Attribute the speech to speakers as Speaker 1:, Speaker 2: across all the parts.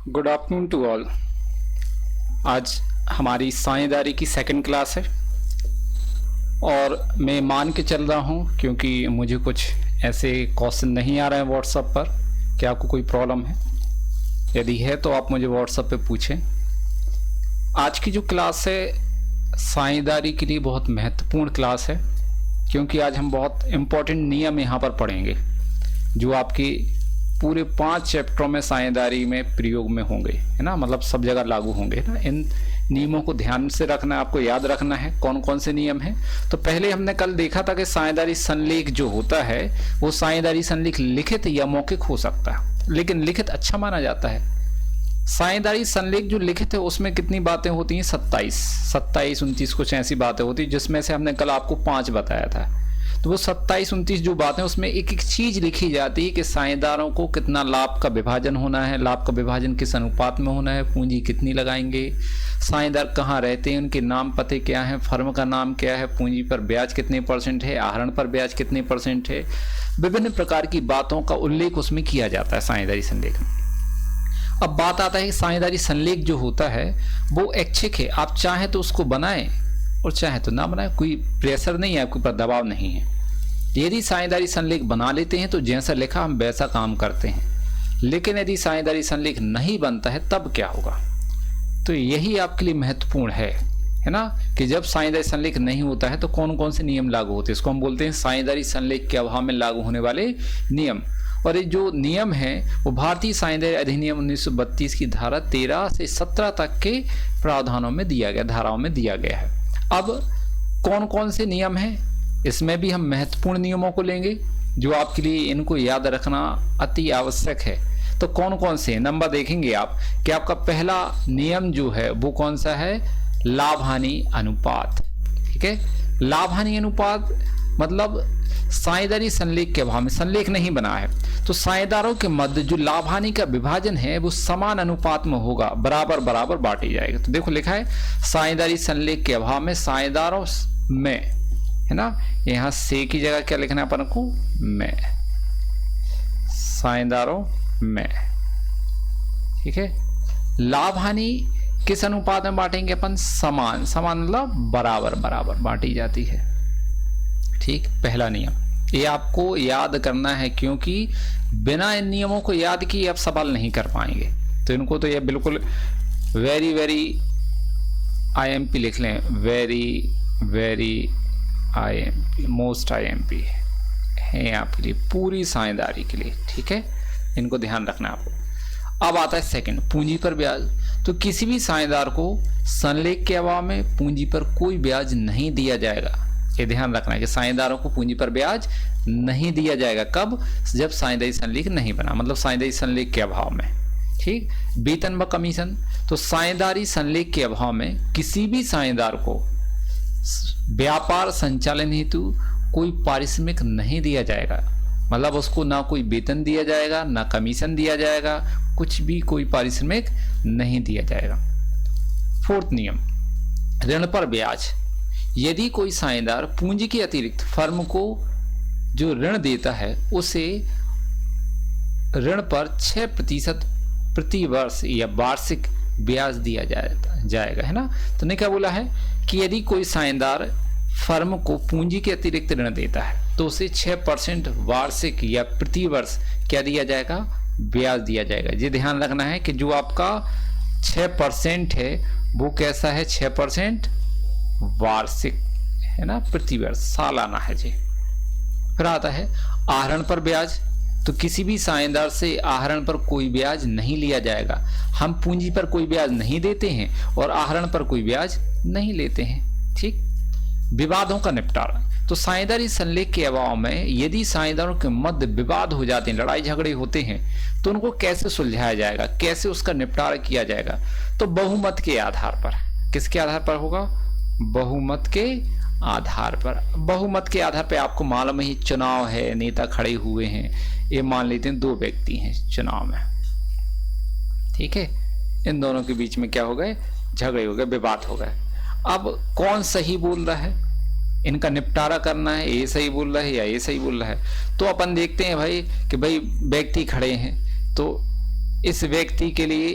Speaker 1: Good afternoon to all. आज हमारी साझेदारी की सेकंड क्लास है और मैं मान के चल रहा हूँ क्योंकि मुझे कुछ ऐसे क्वेश्चन नहीं आ रहे हैं व्हाट्सएप पर कि आपको कोई प्रॉब्लम है। यदि है तो आप मुझे व्हाट्सएप पे पूछें। आज की जो क्लास है साझेदारी के लिए बहुत महत्वपूर्ण क्लास है क्योंकि आज हम बहुत इम्पोर्टेंट नियम यहाँ पर पढ़ेंगे जो आपकी पूरे 5 चैप्टरों में साझेदारी में प्रयोग में होंगे, है ना। मतलब सब जगह लागू होंगे ना। इन नियमों को ध्यान से रखना है, आपको याद रखना है कौन कौन से नियम हैं। तो पहले हमने कल देखा था कि साझेदारी संलेख जो होता है वो साझेदारी संलेख लिखित या मौखिक हो सकता है, लेकिन लिखित अच्छा माना जाता है। साझेदारी संलेख जो लिखित है उसमें कितनी बातें होती हैं? 27, 29 कुछ ऐसी बातें होती है, जिसमें से हमने कल आपको 5 बताया था। तो वो 27, 29 जो बातें उसमें एक एक चीज लिखी जाती है कि साझेदारों को कितना लाभ का विभाजन होना है, लाभ का विभाजन किस अनुपात में होना है, पूंजी कितनी लगाएंगे, साझेदार कहाँ रहते हैं, उनके नाम पते क्या है, फर्म का नाम क्या है, पूंजी पर ब्याज कितने % है, आहरण पर ब्याज कितने % है। विभिन्न प्रकार की बातों का उल्लेख उसमें किया जाता है साझेदारी संलेख में। अब बात आता है कि साझेदारी संलेख जो होता है वो ऐच्छिक है, आप चाहे तो उसको बनाएं और चाहे तो ना बनाए, कोई प्रेशर नहीं है, आपके ऊपर दबाव नहीं है। यदि साझेदारी संलेख बना लेते हैं तो जैसा लिखा हम वैसा काम करते हैं, लेकिन यदि साझेदारी संलेख नहीं बनता है तब क्या होगा? तो यही आपके लिए महत्वपूर्ण है ना, कि जब साझेदारी संलेख नहीं होता है तो कौन कौन से नियम लागू होते हैं। इसको हम बोलते हैं साझेदारी संलेख के अभाव में लागू होने वाले नियम। और ये जो नियम है वो भारतीय साझेदारी अधिनियम 1932 की धारा 13 से 17 तक के प्रावधानों में दिया गया, धाराओं में दिया गया है। अब कौन कौन से नियम हैं, इसमें भी हम महत्वपूर्ण नियमों को लेंगे जो आपके लिए इनको याद रखना अति आवश्यक है। तो कौन कौन से नंबर देखेंगे आप कि आपका पहला नियम जो है वो कौन सा है? लाभ हानि अनुपात। ठीक है, लाभ हानि अनुपात मतलब साझेदारी संलेख के अभाव में, संलेख नहीं बना है तो साझेदारों के मध्य जो लाभ हानि का विभाजन है वो समान अनुपात में होगा, बराबर बराबर बांटी जाएगी। तो देखो लिखा है साझेदारी संलेख के अभाव में साझेदारों में, है ना, यहाँ से की जगह क्या लिखना है अपन को? में, साझेदारों में। ठीक है, लाभ हानि किस अनुपात में बांटेंगे अपन? समान, समान मतलब बराबर बराबर बांटी जाती है। ठीक, पहला नियम ये आपको याद करना है क्योंकि बिना इन नियमों को याद किए आप सवाल नहीं कर पाएंगे। तो इनको तो ये बिल्कुल वेरी वेरी IMP लिख लें, very very IMP, most IMP है आपके लिए पूरी साझेदारी के लिए। ठीक है, इनको ध्यान रखना है आपको। अब आता है सेकंड, पूंजी पर ब्याज। तो किसी भी साझेदार को संलेख के अभाव में पूंजी पर कोई ब्याज नहीं दिया जाएगा। ये ध्यान रखना है कि साझेदारों को पूंजी पर ब्याज नहीं दिया जाएगा। कब? जब साझेदारी संलेख नहीं बना, मतलब साझेदारी संलेख के अभाव में। ठीक, वेतन व कमीशन। तो साझेदारी संलेख के अभाव में किसी भी साझेदार को व्यापार संचालन हेतु कोई पारिश्रमिक नहीं दिया जाएगा, मतलब उसको ना कोई वेतन दिया जाएगा ना कमीशन दिया जाएगा, कुछ भी कोई पारिश्रमिक नहीं दिया जाएगा। फोर्थ नियम, ऋण पर ब्याज। यदि कोई साझेदार पूंजी के अतिरिक्त फर्म को जो ऋण देता है उसे ऋण पर 6% प्रति वर्ष या वार्षिक ब्याज दिया जाएगा, है ना। तो ने क्या बोला है कि यदि कोई साझेदार फर्म को पूंजी के अतिरिक्त ऋण देता है तो उसे 6% वार्षिक या प्रति वर्ष क्या दिया जाएगा? ब्याज दिया जाएगा। ये ध्यान रखना है कि जो आपका 6% है वो कैसा है? 6% वार्षिक, है ना, प्रति वर्ष, सालाना है जी। फिर आता है आहरण पर ब्याज। तो किसी भी साझेदार से आहरण पर कोई ब्याज नहीं लिया जाएगा। हम पूंजी पर कोई ब्याज नहीं देते हैं और आहरण पर कोई ब्याज नहीं लेते हैं। ठीक, विवादों का निपटारा। तो साझेदारी संलेख के अभाव में यदि साझेदारों के मध्य विवाद हो जाते हैं, लड़ाई झगड़े होते हैं, तो उनको कैसे सुलझाया जाएगा, कैसे उसका निपटारा किया जाएगा? तो बहुमत के आधार पर। किसके आधार पर होगा? बहुमत के आधार पर। बहुमत के आधार पर आपको मालूम ही चुनाव है, नेता खड़े हुए हैं, ये मान लेते हैं 2 व्यक्ति हैं चुनाव में। ठीक है, इन दोनों के बीच में क्या हो गए? झगड़े हो गए, विवाद हो गए। अब कौन सही बोल रहा है, इनका निपटारा करना है, ये सही बोल रहा है या ये सही बोल रहा है? तो अपन देखते हैं भाई कि भाई व्यक्ति खड़े हैं तो इस व्यक्ति के लिए,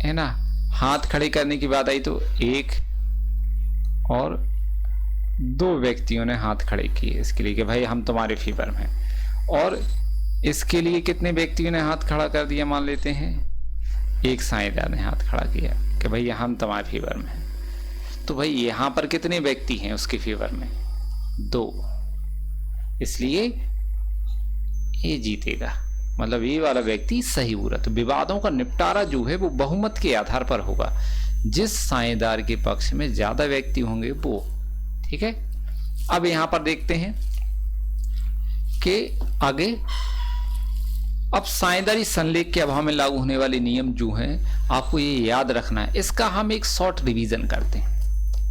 Speaker 1: है ना, हाथ खड़े करने की बात आई तो 1 और 2 व्यक्तियों ने हाथ खड़े किए इसके लिए कि भाई हम तुम्हारे फेवर में, और इसके लिए कितने व्यक्तियों ने हाथ खड़ा कर दिया, मान लेते हैं 1 साझेदार ने हाथ खड़ा किया कि भाई हम तुम्हारे फेवर में हैं। तो भाई यहां पर कितने व्यक्ति हैं उसके फेवर में, 2, इसलिए ये जीतेगा, मतलब ये वाला व्यक्ति सही हुआ। तो विवादों का निपटारा जो है वो बहुमत के आधार पर होगा, जिस साझेदार के पक्ष में ज्यादा व्यक्ति होंगे वो, ठीक है। अब यहां पर देखते हैं कि आगे, अब साझेदारी संलेख के अभाव में लागू होने वाले नियम जो हैं आपको ये याद रखना है, इसका हम एक शॉर्ट रिवीजन करते हैं,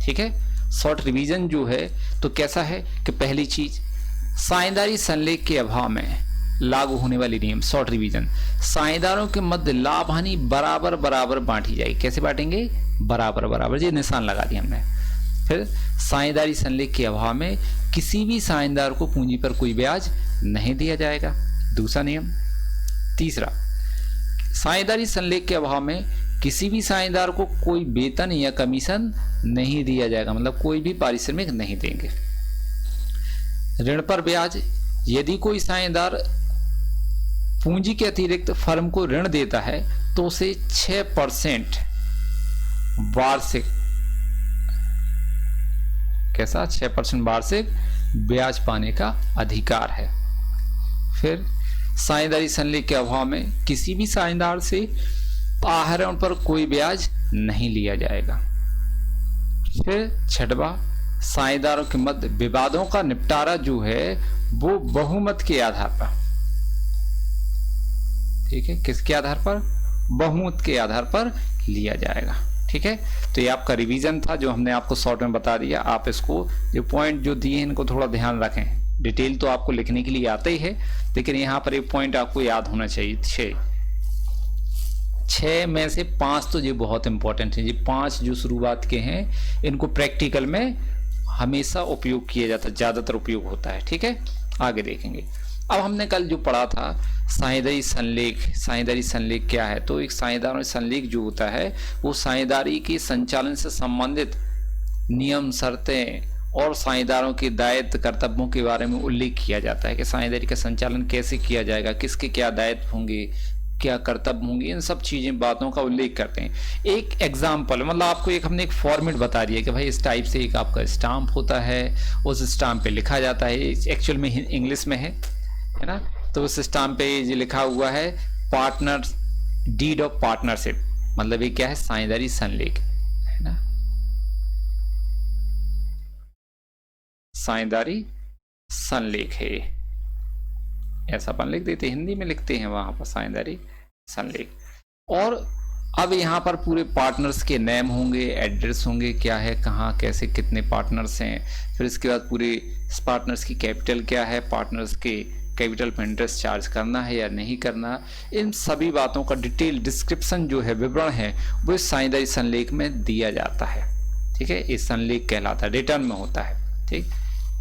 Speaker 1: ठीक है। शॉर्ट रिवीजन जो है तो कैसा है कि पहली चीज, साझेदारी संलेख के अभाव में लागू होने वाले नियम, शॉर्ट रिवीजन, साझेदारों के मध्य लाभ हानि बराबर बराबर बांटी जाएगी। कैसे बांटेंगे, बराबर बराबर, ये निशान लगा दिया हमने। फिर साझेदारी संलेख के अभाव में किसी भी साझेदार को पूंजी पर कोई ब्याज नहीं दिया जाएगा, दूसरा नियम। तीसरा, साझेदारी संलेख के अभाव में किसी भी साझेदार को कोई वेतन या कमीशन नहीं दिया जाएगा, मतलब कोई भी पारिश्रमिक नहीं देंगे। ऋण पर ब्याज, यदि कोई साझेदार पूंजी के अतिरिक्त फर्म को ऋण देता है तो उसे 6% वार्षिक, कैसा, 6% वार्षिक ब्याज पाने का अधिकार है। फिर साझेदारी संलेख के अभाव में किसी भी साझेदार से आहरण पर कोई ब्याज नहीं लिया जाएगा। फिर छठवां, साझेदारों के मध्य विवादों का निपटारा जो है वो बहुमत के आधार पर, ठीक है, किसके आधार पर, बहुमत के आधार पर लिया जाएगा, ठीक है। तो ये आपका रिवीजन था जो हमने आपको शॉर्ट में बता दिया। आप इसको जो पॉइंट जो दिए हैं इनको थोड़ा ध्यान रखें, डिटेल तो आपको लिखने के लिए आता ही है, लेकिन यहाँ पर एक पॉइंट आपको याद होना चाहिए। 6 में से 5 तो ये बहुत इंपॉर्टेंट है, ये 5 जो शुरुआत के हैं इनको प्रैक्टिकल में हमेशा उपयोग किया जाता है, ज्यादातर उपयोग होता है, ठीक है। आगे देखेंगे। अब हमने कल जो पढ़ा था साझेदारी संलेख, साझेदारी संलेख क्या है, तो एक साझेदारी संलेख जो होता है वो साझेदारी के संचालन से संबंधित नियम, शर्तें और साझेदारों के दायित्व कर्तव्यों के बारे में उल्लेख किया जाता है कि साझेदारी का संचालन कैसे किया जाएगा, किसके क्या दायित्व होंगे, क्या कर्तव्य होंगे, इन सब चीजें, बातों का उल्लेख करते हैं। एक एग्जाम्पल, मतलब आपको एक हमने एक फॉर्मेट बता दिया कि भाई इस टाइप से एक आपका स्टाम्प होता है, उस स्टाम्प पे लिखा जाता है, एक्चुअल में इंग्लिश में है ना, तो उस स्टाम्प पे ये लिखा हुआ है पार्टनर, डीड ऑफ पार्टनरशिप, मतलब ये क्या है, साझेदारी संलेख, है ना, साझेदारी संलेख है, ऐसा अपन लिख देते, हिंदी में लिखते हैं वहां पर साझेदारी संलेख। और अब यहाँ पर पूरे पार्टनर्स के नेम होंगे, एड्रेस होंगे, क्या है, कहाँ, कैसे, कितने पार्टनर्स हैं, फिर इसके बाद पूरे पार्टनर्स की कैपिटल क्या है, पार्टनर्स के कैपिटल पर इंटरेस्ट चार्ज करना है या नहीं करना, इन सभी बातों का डिटेल डिस्क्रिप्शन जो है, विवरण है, वो इस साझेदारी संलेख में दिया जाता है, ठीक है। इस संलेख कहलाता है, रिटर्न में होता है, ठीक।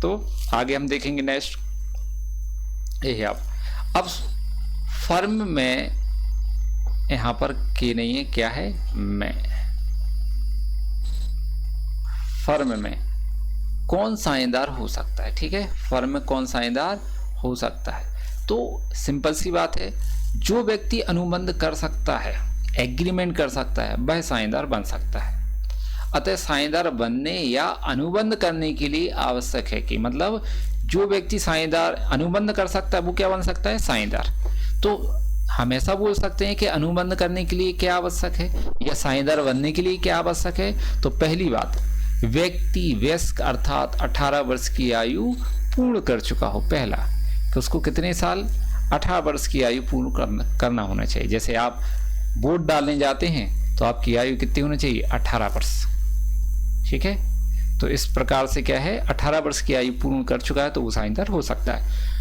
Speaker 1: तो आगे हम देखेंगे नेक्स्ट, ये अब फर्म में, यहां पर के नहीं है, क्या है, में, फर्म में कौन साझेदार हो सकता है, ठीक है, फर्म में कौन साझेदार हो सकता है। तो सिंपल सी बात है, जो व्यक्ति अनुबंध कर सकता है, एग्रीमेंट कर सकता है, वह साझेदार बन सकता है। अतः साझेदार बनने या अनुबंध करने के लिए आवश्यक है कि, मतलब जो व्यक्ति साझेदार अनुबंध कर सकता है वो क्या बन सकता है, साझेदार। तो हमेशा बोल सकते हैं कि अनुबंध करने के लिए क्या आवश्यक है या साझेदार बनने के लिए क्या आवश्यक है। तो पहली बात, व्यक्ति वयस्क अर्थात 18 वर्ष की आयु पूर्ण कर चुका हो। पहला कि उसको कितने साल, 18 वर्ष की आयु पूर्ण करना होना चाहिए। जैसे आप वोट डालने जाते हैं तो आपकी आयु कितनी होनी चाहिए, 18 वर्ष, ठीक है। तो इस प्रकार से क्या है, 18 वर्ष की आयु पूर्ण कर चुका है तो वो साझेदार हो सकता है।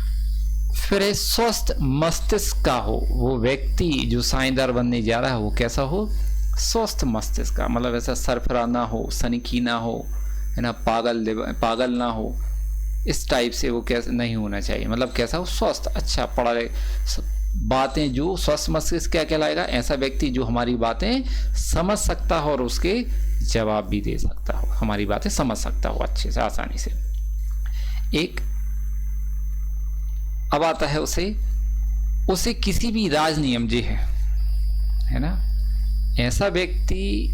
Speaker 1: फिर स्वस्थ मस्तिष्क का हो, वो व्यक्ति जो साझेदार बनने जा रहा है वो कैसा हो, स्वस्थ मस्तिष्क का, मतलब ऐसा सरफरा ना हो, सनकी ना हो, है ना, पागल ना हो, इस टाइप से वो कैसे नहीं होना चाहिए, मतलब कैसा हो, स्वस्थ, अच्छा बातें जो स्वस्थ मस्तिष्क क्या कहलाएगा, ऐसा व्यक्ति जो हमारी बातें समझ सकता हो और उसके जवाब भी दे सकता हो, हमारी बातें समझ सकता हो अच्छे से, आसानी से। एक अब आता है उसे किसी भी राज नियम जो है ना, ऐसा व्यक्ति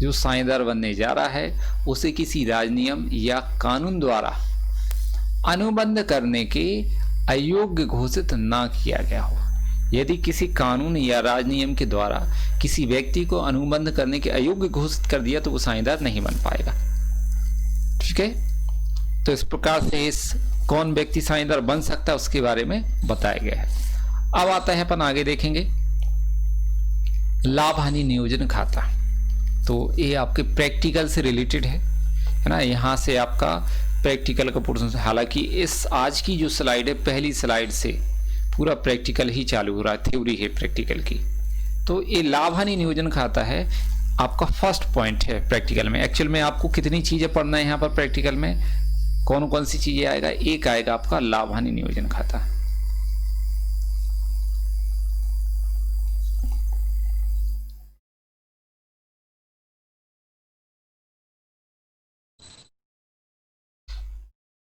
Speaker 1: जो साझेदार बनने जा रहा है उसे किसी राज नियम या कानून द्वारा अनुबंध करने के अयोग्य घोषित ना किया गया हो। यदि किसी कानून या राज नियम के द्वारा किसी व्यक्ति को अनुबंध करने के अयोग्य घोषित कर दिया तो वो साझेदार नहीं बन पाएगा। ठीक है, तो इस प्रकार से इस कौन व्यक्ति साझेदार बन सकता है उसके बारे में बताया गया है। अब आता है अपन आगे देखेंगे लाभ हानि नियोजन खाता। तो ये आपके प्रैक्टिकल से रिलेटेड है ना, यहाँ से आपका प्रैक्टिकल का पोर्शन से, हालांकि इस आज की जो स्लाइड है पहली स्लाइड से पूरा प्रैक्टिकल ही चालू हो रहा है, थ्योरी है प्रैक्टिकल की। तो ये लाभ हानि नियोजन खाता है आपका फर्स्ट पॉइंट है प्रैक्टिकल में। एक्चुअल में आपको कितनी चीजें पढ़ना है यहाँ पर प्रैक्टिकल में, कौन कौन सी चीजें आएगा, एक आएगा आपका लाभ हानि नियोजन खाता।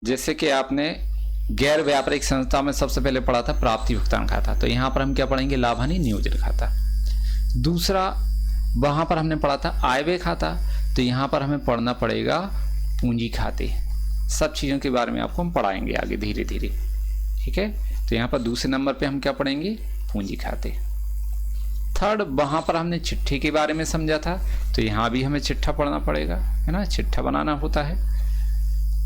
Speaker 1: जैसे कि आपने गैर व्यापारिक संस्था में सबसे पहले पढ़ा था प्राप्ति भुगतान खाता, तो यहां पर हम क्या पढ़ेंगे, लाभ हानि नियोजन खाता। दूसरा वहां पर हमने पढ़ा था आय व्यय खाता, तो यहां पर हमें पढ़ना पड़ेगा पूंजी खाते। सब चीजों के बारे में आपको हम पढ़ाएंगे आगे धीरे धीरे। ठीक है, तो यहाँ पर दूसरे नंबर पे हम क्या पढ़ेंगे, पूंजी खाते। थर्ड वहां पर हमने चिट्ठी के बारे में समझा था, तो यहाँ भी हमें चिट्ठा पढ़ना पड़ेगा, है ना, चिट्ठा बनाना होता है।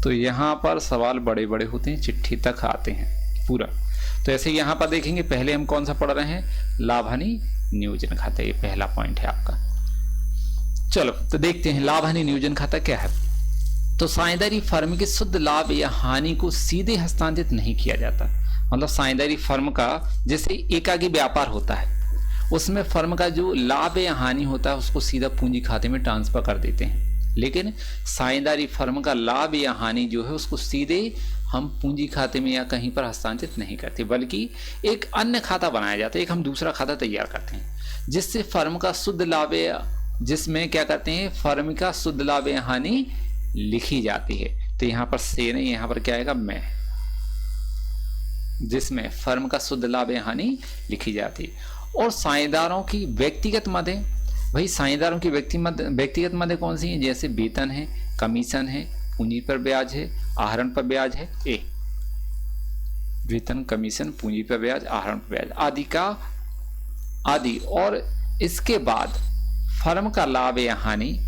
Speaker 1: तो यहाँ पर सवाल बड़े बड़े होते हैं, चिट्ठी तक आते हैं पूरा। तो ऐसे यहाँ पर देखेंगे, पहले हम कौन सा पढ़ रहे हैं, लाभ हानि नियोजन खाता, ये पहला पॉइंट है आपका। चलो तो देखते हैं लाभ हानि नियोजन खाता क्या है। तो साझेदारी फर्म के शुद्ध लाभ या हानि को सीधे हस्तांतरित नहीं किया जाता। मतलब साझेदारी फर्म का जैसे एकाकी व्यापार होता है, उसमें फर्म का जो लाभ या हानि होता है उसको सीधा पूंजी खाते में ट्रांसफर कर देते हैं। लेकिन साझेदारी फर्म का लाभ या हानि जो है उसको सीधे हम पूंजी खाते में या कहीं पर हस्तांतरित नहीं करते, बल्कि एक अन्य खाता बनाया जाता है, एक हम दूसरा खाता तैयार करते हैं जिससे फर्म का शुद्ध लाभ या जिसमें क्या करते हैं, फर्म का शुद्ध लाभ या हानि लिखी जाती है। तो यहाँ पर से नहीं, यहाँ पर क्या आएगा, मैं, जिसमें फर्म का शुद्ध लाभ या हानि लिखी जाती है। और साझेदारों की व्यक्तिगत मदें, भाई साझेदारों की व्यक्तिगत मदें कौन सी हैं, जैसे वेतन है, कमीशन है, पूंजी पर ब्याज है, आहरण पर ब्याज है, वेतन, कमीशन, पूंजी पर ब्याज, आहरण पर ब्याज आदि। और इसके बाद फर्म का लाभ या हानि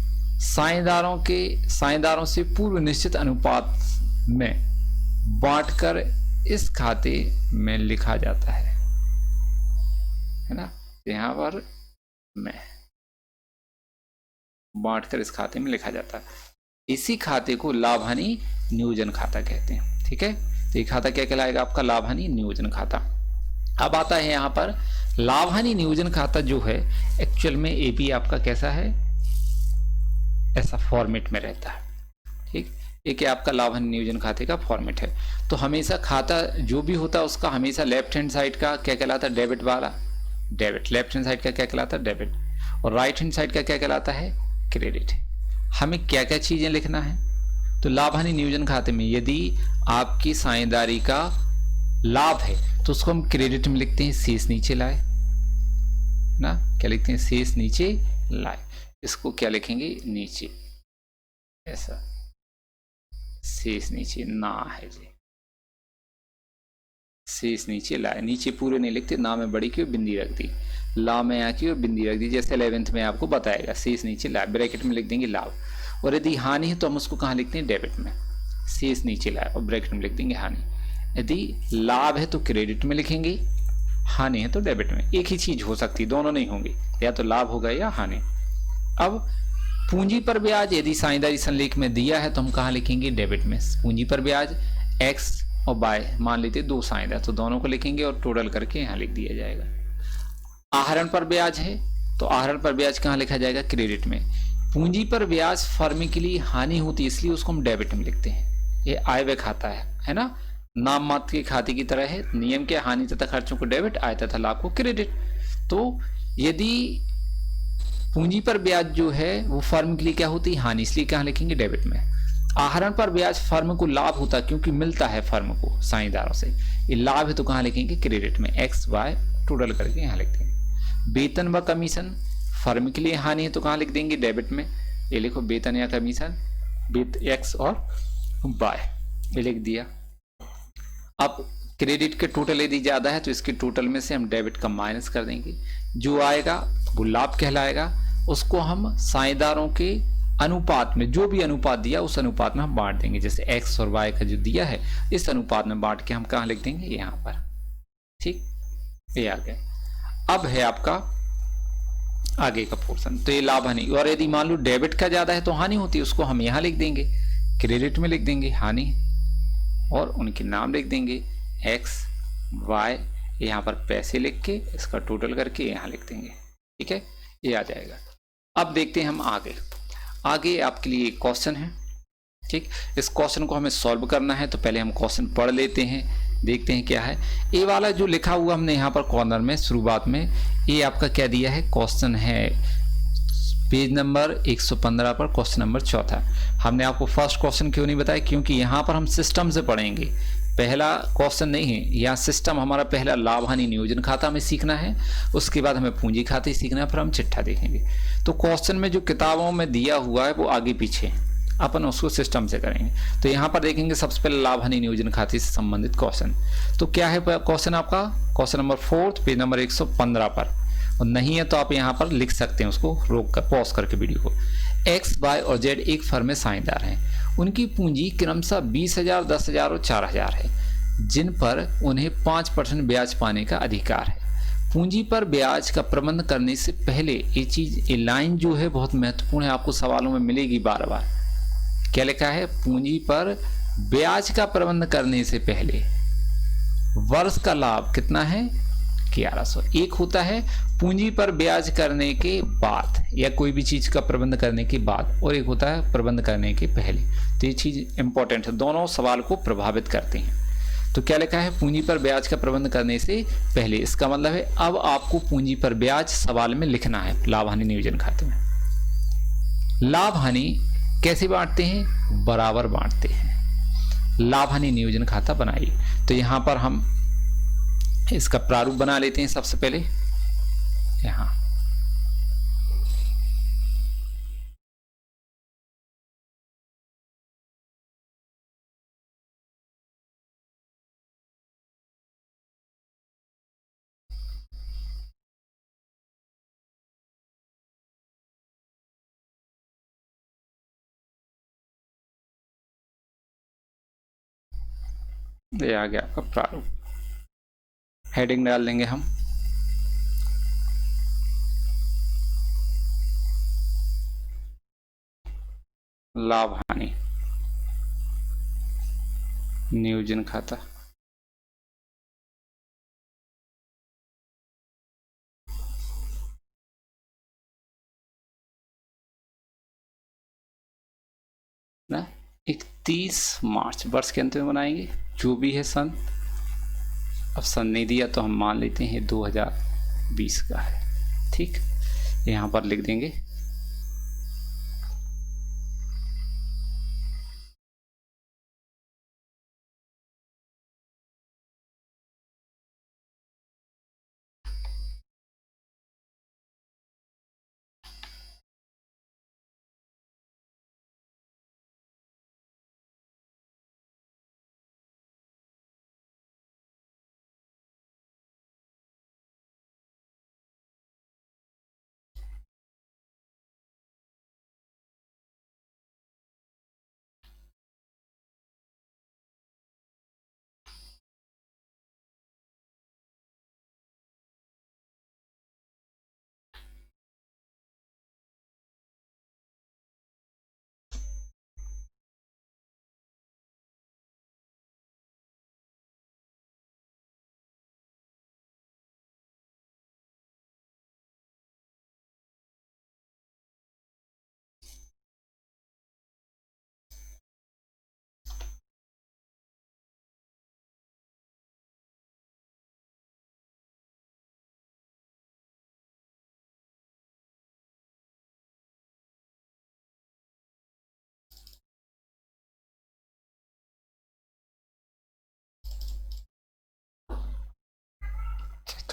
Speaker 1: साझेदारों से पूर्व निश्चित अनुपात में बांटकर इस खाते में लिखा जाता है ना। यहाँ पर मैं बांटकर इस खाते में लिखा जाता है, इसी खाते को लाभ हानि नियोजन खाता कहते हैं। ठीक है, तो ये खाता क्या कहलाएगा आपका, लाभ हानि नियोजन खाता। अब आता है यहाँ पर लाभ हानि नियोजन खाता जो है एक्चुअल में ये भी आपका कैसा है, ऐसा फॉर्मेट में रहता है। ठीक, एक आपका लाभ हानि नियोजन खाते का फॉर्मेट है। तो हमेशा खाता जो भी होता है उसका हमेशा लेफ्ट हैंड साइड का क्या कहलाता है, डेबिट वाला, डेबिट, लेफ्ट हैंड साइड का क्या कहलाता है, डेबिट, और राइट हैंड साइड का क्या कहलाता है, क्रेडिट। हमें क्या क्या चीजें लिखना है, तो लाभ हानि नियोजन खाते में यदि आपकी साझेदारी का लाभ है तो उसको हम क्रेडिट में लिखते हैं, शेष नीचे लाए ना, क्या लिखते हैं, शेष नीचे लाए। इसको क्या लिखेंगे, नीचे, ऐसा शेष नीचे ना है जी, शेष नीचे लाए, नीचे पूरे नहीं लिखते, ना में बड़ी की बिंदी रख दी, ला में यहाँ की और बिंदी रख दी, जैसे 11th में आपको बताएगा, शेष नीचे लाए, ब्रैकेट में लिख देंगे लाभ। और यदि हानि है तो हम उसको कहाँ लिखते हैं, डेबिट में, शेष नीचे लाए और ब्रैकेट में लिख देंगे हानि। यदि लाभ है तो क्रेडिट में लिखेंगे, हानि है तो डेबिट में। एक ही चीज हो सकती, दोनों नहीं होंगी, या तो लाभ होगा या हानि। अब पूंजी पर ब्याज यदि साझेदारी संलेख में दिया है तो हम कहाँ लिखेंगे, डेबिट में। पूंजी पर ब्याज एक्स और बाय मान लेते दो साझेदार, तो दोनों को लिखेंगे और टोटल करके यहाँ लिख दिया जाएगा। आहरण पर ब्याज है तो आहरण पर ब्याज कहाँ लिखा जाएगा, क्रेडिट में। पूंजी पर ब्याज फर्म के लिए हानि होती है इसलिए उसको हम डेबिट में लिखते हैं, ये आय व्यय खाता है ना, नाम मात्र के खाते की तरह है। नियम के हानि तथा खर्चों को डेबिट, आय तथा लाभ को क्रेडिट। तो यदि पूंजी पर ब्याज जो है वो फर्म के लिए क्या होती है, हानि, इसलिए क्या लिखेंगे, डेबिट में। आहरण पर ब्याज फर्म को लाभ होता है क्योंकि मिलता है फर्म को साझेदारों से, ये लाभ है, तो कहाँ लिखेंगे, क्रेडिट में, एक्स वाई टोटल करके यहाँ लिखते हैं। वेतन व कमीशन फर्म के लिए हानि है तो कहाँ लिख देंगे, डेबिट में, ये लिखो वेतन या कमीशन, एक्स और वाई, ये लिख दिया। अब क्रेडिट के टोटल यदि ज्यादा है तो इसके टोटल में से हम डेबिट का माइनस कर देंगे, जो आएगा वो लाभ कहलाएगा। उसको हम साझेदारों के अनुपात में, जो भी अनुपात दिया उस अनुपात में हम बांट देंगे, जैसे एक्स और वाई का जो दिया है इस अनुपात में बांट के हम कहाँ लिख देंगे, यहाँ पर। ठीक, ये आ गया। अब है आपका आगे का पोर्शन, तो ये लाभ हानि। और यदि मान लो डेबिट का ज्यादा है तो हानि होती है, उसको हम यहाँ लिख देंगे, क्रेडिट में लिख देंगे हानि, और उनके नाम लिख देंगे एक्स वाई, यहाँ पर पैसे लिख के इसका टोटल करके यहाँ लिख देंगे। ठीक है, ये आ जाएगा। अब देखते हैं हम आगे। आगे आपके लिए एक क्वेश्चन है। ठीक, इस क्वेश्चन को हमें सॉल्व करना है, तो पहले हम क्वेश्चन पढ़ लेते हैं, देखते हैं क्या है। ए वाला जो लिखा हुआ हमने यहाँ पर कॉर्नर में शुरुआत में, ये आपका क्या दिया है, क्वेश्चन है पेज नंबर 115 पर, क्वेश्चन नंबर 4। हमने आपको फर्स्ट क्वेश्चन क्यों नहीं बताया, क्योंकि यहाँ पर हम सिस्टम से पढ़ेंगे, पहला क्वेश्चन नहीं है यहाँ। सिस्टम हमारा पहला लाभ हानि नियोजन खाता हमें सीखना है, उसके बाद हमें पूंजी खाते सीखना है, फिर हम चिट्ठा देखेंगे। तो क्वेश्चन में जो किताबों में दिया हुआ है वो आगे पीछे है, अपन उसको सिस्टम से करेंगे। तो यहाँ पर देखेंगे सबसे पहले लाभ हानि नियोजन खाते से संबंधित क्वेश्चन। तो क्या है क्वेश्चन आपका, क्वेश्चन नंबर 4 पेज नंबर 115 पर, और नहीं है तो आप यहाँ पर लिख सकते हैं, उसको रोक कर पॉज करके वीडियो को। एक्स वाई और जेड एक फर्म में साझेदार हैं, उनकी पूंजी क्रमशः 20,000, 10,000 और 4,000 है, जिन पर उन्हें 5% ब्याज पाने का अधिकार है। पूंजी पर ब्याज का प्रबंध करने से पहले ये चीज, ये लाइन जो है बहुत महत्वपूर्ण है, आपको सवालों में मिलेगी बार बार। क्या लिखा है, पूंजी पर ब्याज का प्रबंध करने से पहले वर्ष का लाभ कितना है, 1100। एक होता है पूंजी पर ब्याज करने के बाद या कोई भी चीज का प्रबंध करने के बाद, और एक होता है प्रबंध करने के पहले। तो ये चीज इंपॉर्टेंट है, दोनों सवाल को प्रभावित करते हैं। तो क्या लिखा है, पूंजी पर ब्याज का प्रबंध करने से पहले, इसका मतलब है अब आपको पूंजी पर ब्याज सवाल में लिखना है लाभ हानि नियोजन खाते में। लाभ हानि कैसे बांटते हैं, बराबर बांटते हैं। लाभ हानि नियोजन खाता बनाइए। तो यहां पर हम इसका प्रारूप बना लेते हैं सबसे पहले। यहां ये आ गया आपका प्रारूप। हेडिंग डाल देंगे हम, लाभ हानि नियोजन खाता। ना 31 मार्च वर्ष के अंत में बनाएंगे, जो भी है सन। अब सन नहीं दिया तो हम मान लेते हैं 2020 का है। ठीक, यहाँ पर लिख देंगे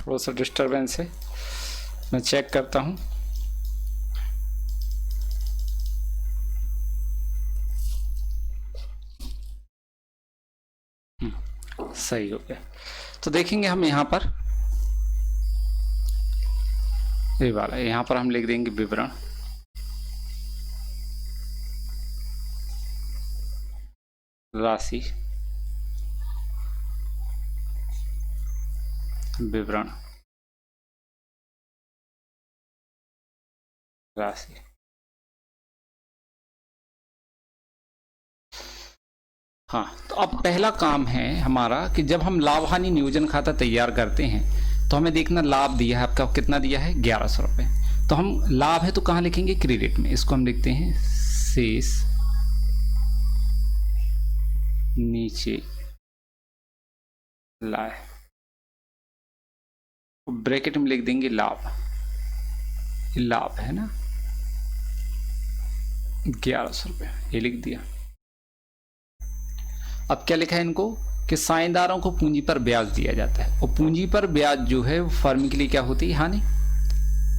Speaker 1: थोड़ा सा डिस्टरबेंस है, मैं चेक करता हूँ। सही हो गया। तो देखेंगे हम यहाँ पर ये वाला, यहाँ पर हम लिख देंगे विवरण, राशि, विवरण, राशि। हाँ, तो अब पहला काम है हमारा कि जब हम लाभ हानि नियोजन खाता तैयार करते हैं तो हमें देखना लाभ दिया है आपका, कितना दिया है 1100 रुपये। तो हम लाभ है तो कहाँ लिखेंगे, क्रेडिट में। इसको हम लिखते हैं शेष नीचे लाए, ब्रैकेट में लिख देंगे लाभ, लाभ है ना 1100 रुपये, ये लिख दिया। अब क्या लिखा है इनको कि साझेदारों को पूंजी पर ब्याज दिया जाता है, और पूंजी पर ब्याज जो है वो फर्म के लिए क्या होती है, हानि।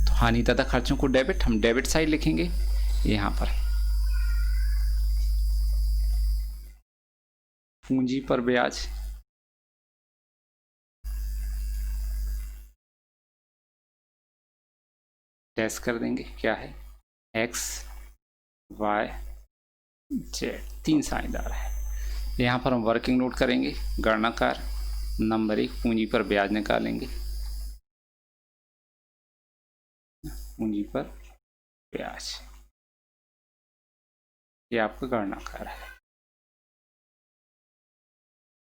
Speaker 1: तो हानि तथा खर्चों को डेबिट, हम डेबिट साइड लिखेंगे यहां पर। पूंजी पर ब्याज डैश कर देंगे, क्या है एक्स वाई जेड, 3 साझेदार है। यहाँ पर हम वर्किंग नोट करेंगे, गणनाकार नंबर 1 पूंजी पर ब्याज निकालेंगे, पूंजी पर ब्याज, ये आपका गणनाकार है।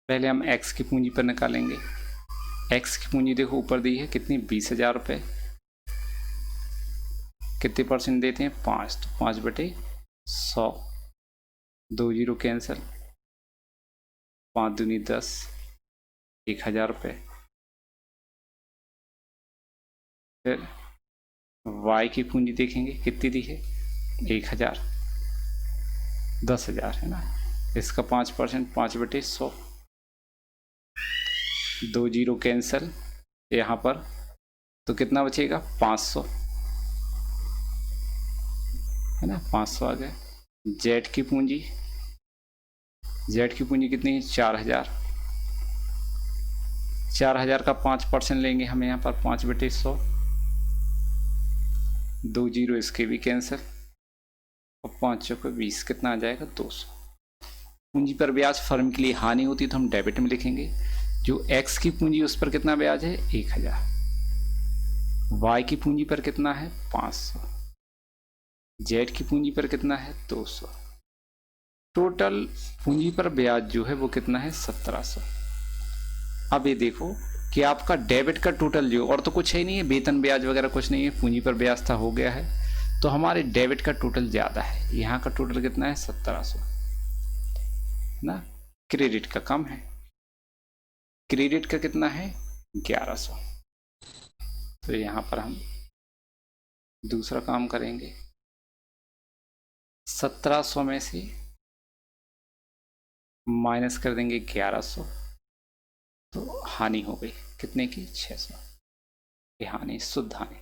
Speaker 1: पहले हम एक्स की पूंजी पर निकालेंगे। एक्स की पूंजी देखो ऊपर दी है कितनी, 20,000 रुपये। कितने परसेंट देते हैं, 5, तो 5/100, 2 जीरो कैंसिल, 5 दूनी 10, 1,000 रुपये। फिर वाई की पूंजी देखेंगे कितनी दी है, 1,000, 10,000 है ना, इसका 5%, 5/100, 2 जीरो कैंसिल यहाँ पर, तो कितना बचेगा 500 है ना, 500 आ गया। जेड की पूंजी, जेड की पूंजी कितनी है, 4,000, 4,000 का 5% लेंगे हम यहाँ पर, 5/100, 2 जीरो इसके भी कैंसिल, और 5 को 20, कितना आ जाएगा 200। पूंजी पर ब्याज फर्म के लिए हानि होती है तो हम डेबिट में लिखेंगे। जो एक्स की पूंजी उस पर कितना ब्याज है, 1,000। वाई की पूंजी पर कितना है, 500। जेड की पूंजी पर कितना है, 200। टोटल पूंजी पर ब्याज जो है वो कितना है, 1700। अब ये देखो कि आपका डेबिट का टोटल जो, और तो कुछ है नहीं है, वेतन ब्याज वगैरह कुछ नहीं है, पूंजी पर ब्याज था हो गया है, तो हमारे डेबिट का टोटल ज़्यादा है। यहाँ का टोटल कितना है, 1700 ना, क्रेडिट का कम है, क्रेडिट का कितना है 1100। तो यहाँ पर हम दूसरा काम करेंगे, 1700 में से माइनस कर देंगे 1100, तो हानि हो गई कितने की, 600। ये हानि शुद्ध हानि,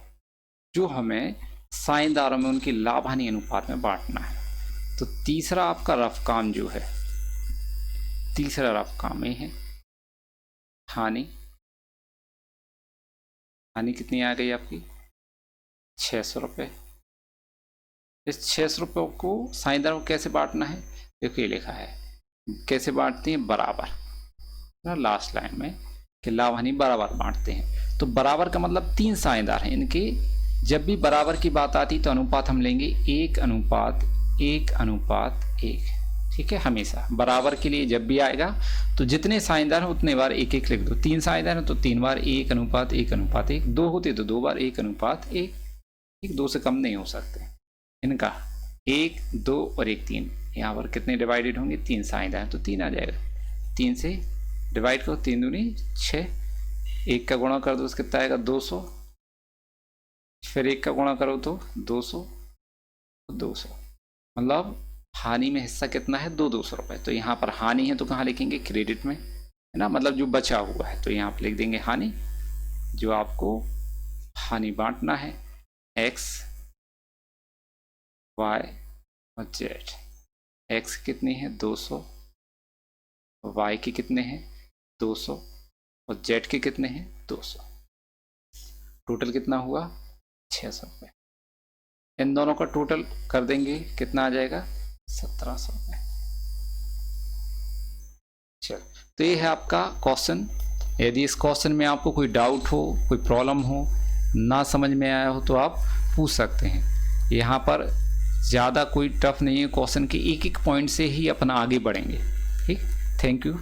Speaker 1: जो हमें साझेदारों में उनकी लाभ हानि अनुपात में बांटना है। तो तीसरा आपका रफ काम जो है, तीसरा रफ काम ये है हानि। हानि कितनी आ गई आपकी, 600 रुपये। इस 600 रुपये को साझेदारों को कैसे बांटना है, देखो ये लिखा है कैसे बांटते हैं, बराबर ना, लास्ट लाइन में कि लाभ हानि बराबर बांटते हैं। तो बराबर का मतलब 3 साझेदार हैं, इनके जब भी बराबर की बात आती तो अनुपात हम लेंगे 1:1:1, ठीक है। हमेशा बराबर के लिए जब भी आएगा तो जितने साझेदार हैं उतने बार 1:1 लिख दो। 3 साझेदार हैं तो 3 बार 1:1:1, 2 होते तो 2 बार 1:1, 2 से कम नहीं हो सकते इनका, 1, 2 और 1, 3। यहाँ पर कितने डिवाइडेड होंगे, 3 साझेदार हैं तो 3 आ जाएगा, 3 से डिवाइड करो, 3 दूनी 6, 1 का गुणा कर दो तो कितना आएगा 200, फिर 1 का गुणा करो तो 200, 200 मतलब हानि में हिस्सा कितना है, 200 रुपये। तो यहाँ पर हानि है तो कहाँ लिखेंगे, क्रेडिट में है ना, मतलब जो बचा हुआ है, तो यहाँ पर लिख देंगे हानि जो आपको हानि बांटना है, x, y और z। x कितनी है 200, y के कितने हैं 200 और z के कितने हैं 200। टोटल कितना हुआ 600 रुपये। इन दोनों का टोटल कर देंगे, कितना आ जाएगा 1700 रुपये। चलो, तो ये है आपका क्वेश्चन। यदि इस क्वेश्चन में आपको कोई डाउट हो, कोई प्रॉब्लम हो, ना समझ में आया हो, तो आप पूछ सकते हैं। यहाँ पर ज़्यादा कोई टफ नहीं है क्वेश्चन के, एक एक पॉइंट से ही अपना आगे बढ़ेंगे। ठीक, थैंक यू।